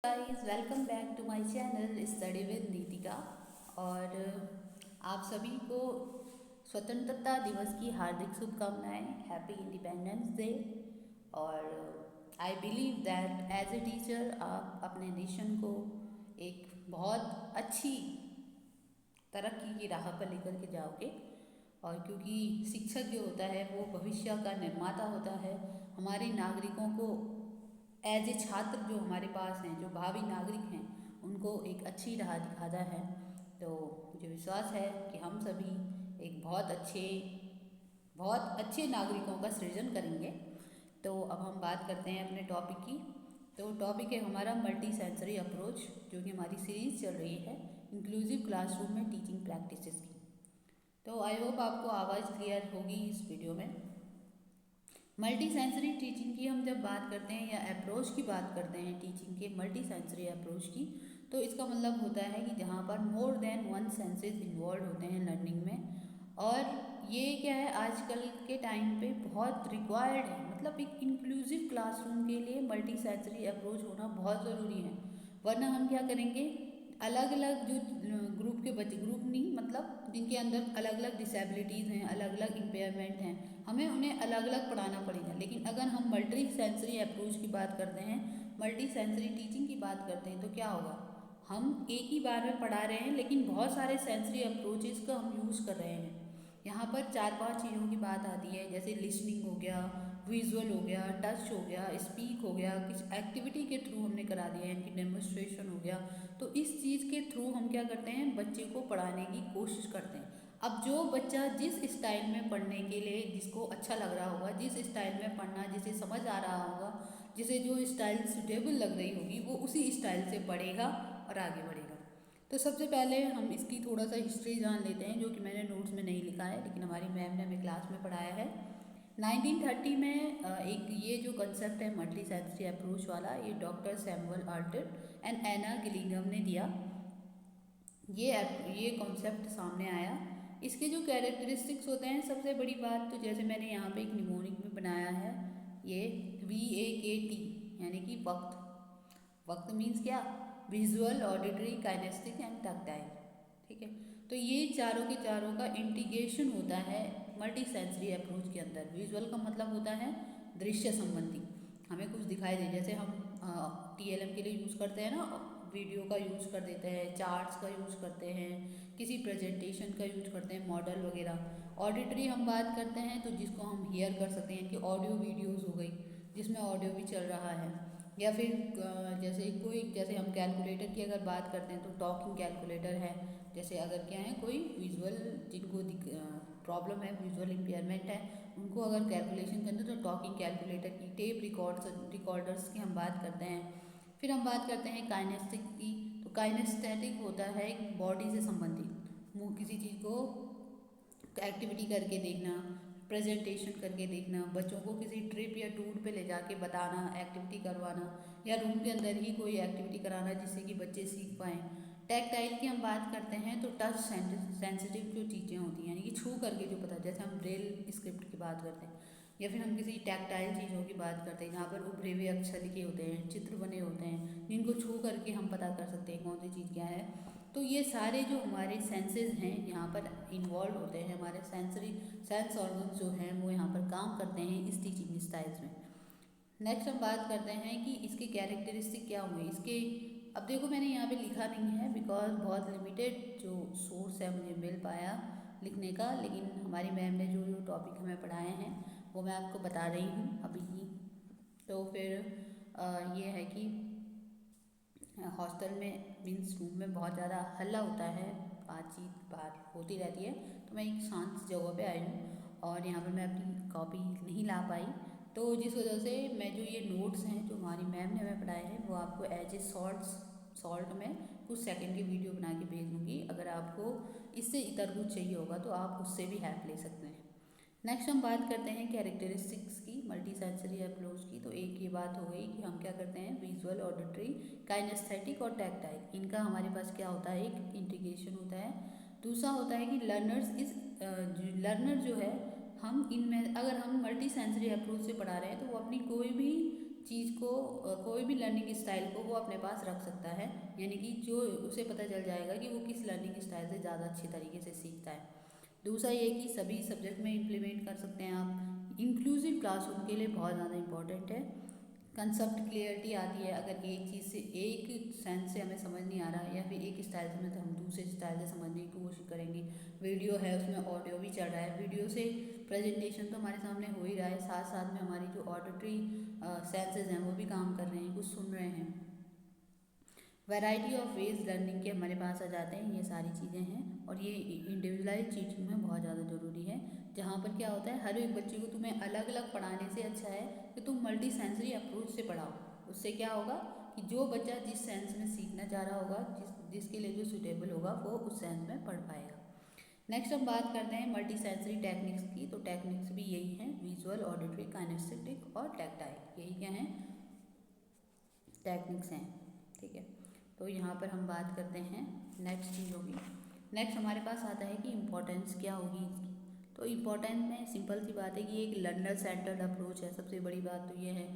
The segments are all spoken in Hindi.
Guys, welcome back to my channel study with Nitika. और आप सभी को स्वतंत्रता दिवस की हार्दिक शुभकामनाएं। Happy independence day. और I believe that as a teacher आप अपने नेशन को एक बहुत अच्छी तरक्की की राह पर लेकर के जाओगे। और क्योंकि शिक्षक जो होता है वो भविष्य का निर्माता होता है। हमारे नागरिकों को एज ए छात्र जो हमारे पास हैं, जो भावी नागरिक हैं, उनको एक अच्छी राह दिखाता है। तो मुझे विश्वास है कि हम सभी एक बहुत अच्छे नागरिकों का सृजन करेंगे। तो अब हम बात करते हैं अपने टॉपिक की। तो टॉपिक है हमारा मल्टी सेंसरी अप्रोच, जो कि हमारी सीरीज़ चल रही है इंक्लूसिव क्लासरूम में टीचिंग प्रैक्टिसेस की। तो आई होप आपको आवाज़ क्लियर होगी इस वीडियो में। मल्टी सेंसरी टीचिंग की हम जब बात करते हैं या अप्रोच की बात करते हैं टीचिंग के मल्टी सेंसरी अप्रोच की, तो इसका मतलब होता है कि जहाँ पर more than one senses involve होते हैं लर्निंग में। और ये क्या है, आजकल के टाइम पे बहुत रिक्वायर्ड है। मतलब एक इंक्लूसिव क्लासरूम के लिए मल्टी सेंसरी अप्रोच होना बहुत ज़रूरी है। वरना हम क्या करेंगे, अलग अलग जो ग्रुप के बच्चे, ग्रुप नहीं मतलब जिनके अंदर अलग अलग डिसेबिलिटीज़ हैं, अलग अलग इम्पेयरमेंट हैं, हमें उन्हें अलग अलग पढ़ाना पड़ेगा। लेकिन अगर हम मल्टी सेंसरी अप्रोच की बात करते हैं, मल्टी सेंसरी टीचिंग की बात करते हैं, तो क्या होगा, हम एक ही बार में पढ़ा रहे हैं लेकिन बहुत सारे सेंसरी अप्रोचेस का हम यूज़ कर रहे हैं। यहाँ पर 4-5 चीज़ों की बात आती है, जैसे लिसनिंग हो गया, विजुअल हो गया, टच हो गया, स्पीक हो गया, किस एक्टिविटी के थ्रू हमने करा दिया है, इनकी डेमोन्स्ट्रेशन हो गया। तो इस चीज़ के थ्रू हम क्या करते हैं, बच्चे को पढ़ाने की कोशिश करते हैं। अब जो बच्चा जिस स्टाइल में पढ़ने के लिए जिसको अच्छा लग रहा होगा, जिस स्टाइल में पढ़ना जिसे समझ आ रहा होगा, जिसे जो स्टाइल सुटेबल लग रही होगी, वो उसी स्टाइल से पढ़ेगा और आगे बढ़ेगा। तो सबसे पहले हम इसकी थोड़ा सा हिस्ट्री जान लेते हैं, जो कि मैंने नोट्स में नहीं लिखा है लेकिन हमारी मैम ने हमें क्लास में पढ़ाया है। 1930 में एक ये जो कंसेप्ट है मल्टी सेंसरी अप्रोच वाला, ये डॉक्टर सैमुअल आल्टर एंड एना गिलिंघम ने दिया। ये कॉन्सेप्ट सामने आया। इसके जो कैरेक्टरिस्टिक्स होते हैं, सबसे बड़ी बात तो जैसे मैंने यहाँ पे एक निमोनिक में बनाया है, ये VAKT यानी कि वक्त। वक्त मीन्स क्या, visual, auditory, kinaesthetic and tactile. ठीक है, तो ये चारों के चारों का इंटीग्रेशन होता है मल्टी सेंसरी अप्रोच के अंदर। विजुअल का मतलब होता है दृश्य संबंधी, हमें कुछ दिखाई दे, जैसे हम TLM के लिए यूज़ करते हैं ना, वीडियो का यूज़ कर देते हैं, चार्ट्स का यूज़ करते हैं, किसी प्रेजेंटेशन का यूज़ करते हैं, मॉडल वगैरह। ऑडिटरी हम बात करते हैं तो जिसको हम हियर कर सकते हैं, कि ऑडियो वीडियोज़ हो गई जिसमें ऑडियो भी चल रहा है। या फिर जैसे हम कैलकुलेटर की अगर बात करते हैं तो टॉकिंग कैलकुलेटर है। जैसे अगर क्या है, कोई विजुअल जिनको प्रॉब्लम है, विजुअल इम्पेयरमेंट है, उनको अगर कैलकुलेशन करना तो टॉकिंग कैलकुलेटर की, टेप रिकॉर्डर्स की हम बात करते हैं। फिर हम बात करते हैं काइनेस्टिक की। तो काइनेस्थेटिक होता है बॉडी से संबंधित, मुँह किसी चीज़ को एक्टिविटी करके देखना, प्रेजेंटेशन करके देखना, बच्चों को किसी ट्रिप या टूर पे ले जाके बताना, एक्टिविटी करवाना, या रूम के अंदर ही कोई एक्टिविटी कराना जिससे कि बच्चे सीख पाएँ। टैक्टाइल की हम बात करते हैं तो टच सेंसिटिव जो चीज़ें होती हैं, यानी कि छू करके जो पता, जैसे हम ब्रेल स्क्रिप्ट की बात करते हैं, या फिर हम किसी टैक्टाइल चीज़ों की बात करते हैं जहाँ पर उभरे हुए अक्षर लिखे होते हैं, चित्र बने होते हैं, जिनको छू करके हम पता कर सकते हैं कौन सी चीज़ क्या है। तो ये सारे जो हमारे सेंसेस हैं यहाँ पर इन्वॉल्व होते हैं, हमारे सेंस ऑर्गन्स जो हैं वो यहाँ पर काम करते हैं इस टीचिंग स्टाइल्स में। नेक्स्ट हम बात करते हैं कि इसके कैरेक्टरिस्टिक क्या होंगे इसके। अब देखो, मैंने यहाँ पे लिखा नहीं है बिकॉज बहुत लिमिटेड जो सोर्स है मुझे मिल पाया लिखने का, लेकिन हमारी मैम ने जो जो टॉपिक हमें पढ़ाए हैं वो मैं आपको बता रही हूँ अभी ही। तो फिर ये है कि हॉस्टल में मीन्स रूम में बहुत ज़्यादा हल्ला होता है, बातचीत बात होती रहती है, तो मैं एक शांत जगह पे आई हूँ और यहाँ पर मैं अपनी कॉपी नहीं ला पाई। तो जिस वजह से मैं जो ये नोट्स हैं जो हमारी मैम ने हमें पढ़ाए हैं वो आपको एज ए शॉर्ट में कुछ सेकंड की वीडियो बना के भेज दूँगी। अगर आपको इससे इतर कुछ चाहिए होगा तो आप उससे भी हेल्प ले सकते हैं। नेक्स्ट हम बात करते हैं कैरेक्टरिस्टिक्स की मल्टी सेंसरी अप्रोच की। तो एक ये बात हो गई कि हम क्या करते हैं, विजुअल, ऑडिटरी, काइनेस्थेटिक और टैक्टाइल, इनका हमारे पास क्या होता है, एक इंटीग्रेशन होता है। दूसरा होता है कि लर्नर जो है, हम इनमें अगर हम मल्टी सेंसरी अप्रोच से पढ़ा रहे हैं तो वो अपनी कोई भी चीज़ को कोई भी लर्निंग स्टाइल को वो अपने पास रख सकता है, यानी कि जो उसे पता चल जाएगा कि वो किस लर्निंग स्टाइल से ज़्यादा अच्छी तरीके से सीखता है। दूसरा ये कि सभी सब्जेक्ट में इम्प्लीमेंट कर सकते हैं आप। इंक्लूसिव क्लासरूम के लिए बहुत ज़्यादा इंपॉर्टेंट है। कंसेप्ट क्लियरिटी आती है, अगर एक चीज़ से एक सेंस से हमें समझ नहीं आ रहा है या फिर एक स्टाइल से तो हम दूसरे स्टाइल से समझने की कोशिश करेंगे। वीडियो है उसमें ऑडियो भी चल रहा है, वीडियो से प्रेजेंटेशन तो हमारे सामने हो ही रहा है, साथ साथ में हमारी जो ऑडिटरी सेंसेस हैं वो भी काम कर रहे हैं, कुछ सुन रहे हैं। वैरायटी ऑफ वेज लर्निंग के हमारे पास आ जाते हैं, ये सारी चीज़ें हैं और ये इंडिविजुअलाइज टीचिंग में बहुत ज़्यादा ज़रूरी है। जहाँ पर क्या होता है, हर एक बच्चे को तुम्हें अलग अलग पढ़ाने से अच्छा है कि तुम मल्टी सेंसरी अप्रोच से पढ़ाओ। उससे क्या होगा कि जो बच्चा जिस सेंस में सीखना चाह रहा होगा, जिसके लिए जो सूटेबल होगा वो उस सेंस में पढ़ पाएगा। नेक्स्ट हम बात करते हैं मल्टी सेंसरी टेक्निक्स की। तो टेक्निक्स भी यही हैं, विजुअल, ऑडिटरी, काइनेस्थेटिक और टैक्टाइल, यही क्या हैं टेक्निक्स हैं। ठीक है, तो यहाँ पर हम बात करते हैं नेक्स्ट चीज़ होगी। नेक्स्ट हमारे पास आता है कि इम्पोर्टेंस क्या होगी इसकी। तो इम्पोर्टेंस में सिंपल सी बात है कि एक लर्नर सेंटर्ड अप्रोच है। सबसे बड़ी बात तो ये है,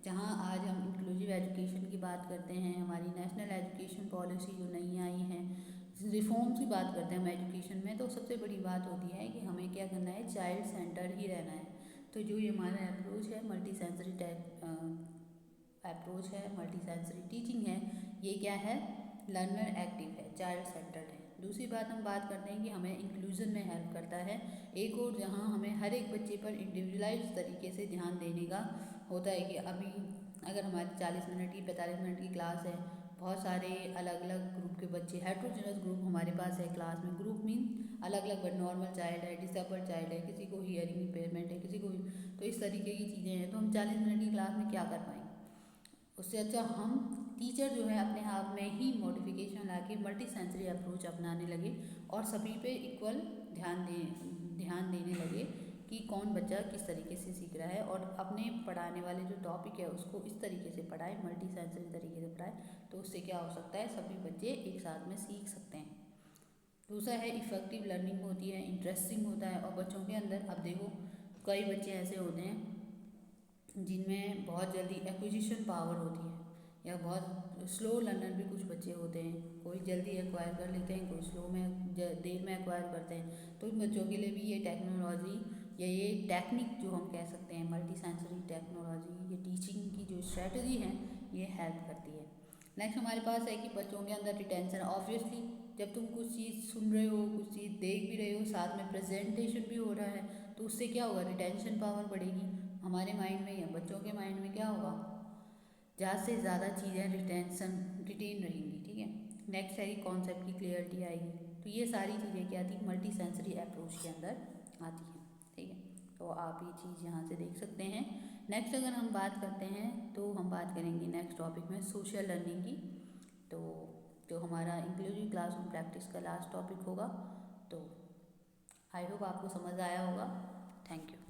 जहाँ आज हम इंक्लूसिव एजुकेशन की बात करते हैं, हमारी नेशनल एजुकेशन पॉलिसी जो नई आई है, रिफॉर्म्स की बात करते हैं हम एजुकेशन में, तो सबसे बड़ी बात होती है कि हमें क्या करना है, चाइल्ड सेंटर्ड ही रहना है। तो जो ये हमारा अप्रोच है, मल्टी सेंसरी अप्रोच है, मल्टी सेंसरी टीचिंग है, ये क्या है, लर्नर एक्टिव है, चाइल्ड सेंटर्ड है। दूसरी बात हम बात करते हैं कि हमें इंक्लूजन में हेल्प करता है। एक और जहाँ हमें हर एक बच्चे पर इंडिविजुअलाइज तरीके से ध्यान देने का होता है कि अभी अगर हमारी 40 मिनट की 45 मिनट की क्लास है, बहुत सारे अलग अलग ग्रुप के बच्चे, हेट्रोजेनस ग्रुप हमारे पास है क्लास में। ग्रुप मीन अलग अलग, बट नॉर्मल चाइल्ड है, डिसेबल्ड चाइल्ड है, किसी को हियरिंग इम्पेयरमेंट है, किसी को, तो इस तरीके की चीज़ें हैं। तो हम 40 मिनट की क्लास में क्या कर पाएंगे, उससे अच्छा हम टीचर जो है अपने आप में ही मॉडिफिकेशन ला के मल्टी सेंसरी अप्रोच अपनाने लगे और सभी पे इक्वल ध्यान देने लगे कि कौन बच्चा किस तरीके से सीख रहा है, और अपने पढ़ाने वाले जो टॉपिक है उसको इस तरीके से पढ़ाए, मल्टी सेंसरी तरीके से पढ़ाए, तो उससे क्या हो सकता है, सभी बच्चे एक साथ में सीख सकते हैं। दूसरा है इफ़ेक्टिव लर्निंग होती है, इंटरेस्टिंग होता है, और बच्चों के अंदर, अब देखो कई बच्चे ऐसे होते हैं जिनमें बहुत जल्दी एक्विजिशन पावर होती है, या बहुत स्लो लर्नर भी कुछ बच्चे होते हैं, कोई जल्दी एक्वायर कर लेते हैं, कोई स्लो में देर में एक्वायर करते हैं। तो इन बच्चों के लिए भी ये टेक्नोलॉजी या ये टेक्निक जो हम कह सकते हैं मल्टी सेंसरी टेक्नोलॉजी, ये टीचिंग की जो स्ट्रेटजी है ये हेल्प करती है। नेक्स्ट हमारे पास है कि बच्चों के अंदर रिटेंशन। ऑब्वियसली जब तुम कुछ चीज़ सुन रहे हो, कुछ चीज़ देख भी रहे हो, साथ में प्रेजेंटेशन भी हो रहा है, तो उससे क्या होगा, रिटेंशन पावर बढ़ेगी हमारे माइंड में, या बच्चों के माइंड में क्या होगा, ज़्यादा से ज़्यादा चीज़ें रिटेन रहेंगी। ठीक है, नेक्स्ट है कि कॉन्सेप्ट की क्लियरिटी आएगी। तो ये सारी चीज़ें क्या थी, मल्टी सेंसरी अप्रोच के अंदर आती हैं। ठीक है, तो आप ये चीज़ यहाँ से देख सकते हैं। नेक्स्ट अगर हम बात करते हैं तो हम बात करेंगे नेक्स्ट टॉपिक में सोशल लर्निंग की। तो जो हमारा इंक्लूसिव क्लासरूम प्रैक्टिस का लास्ट टॉपिक होगा। तो आई होप आपको समझ आया होगा। Thank you.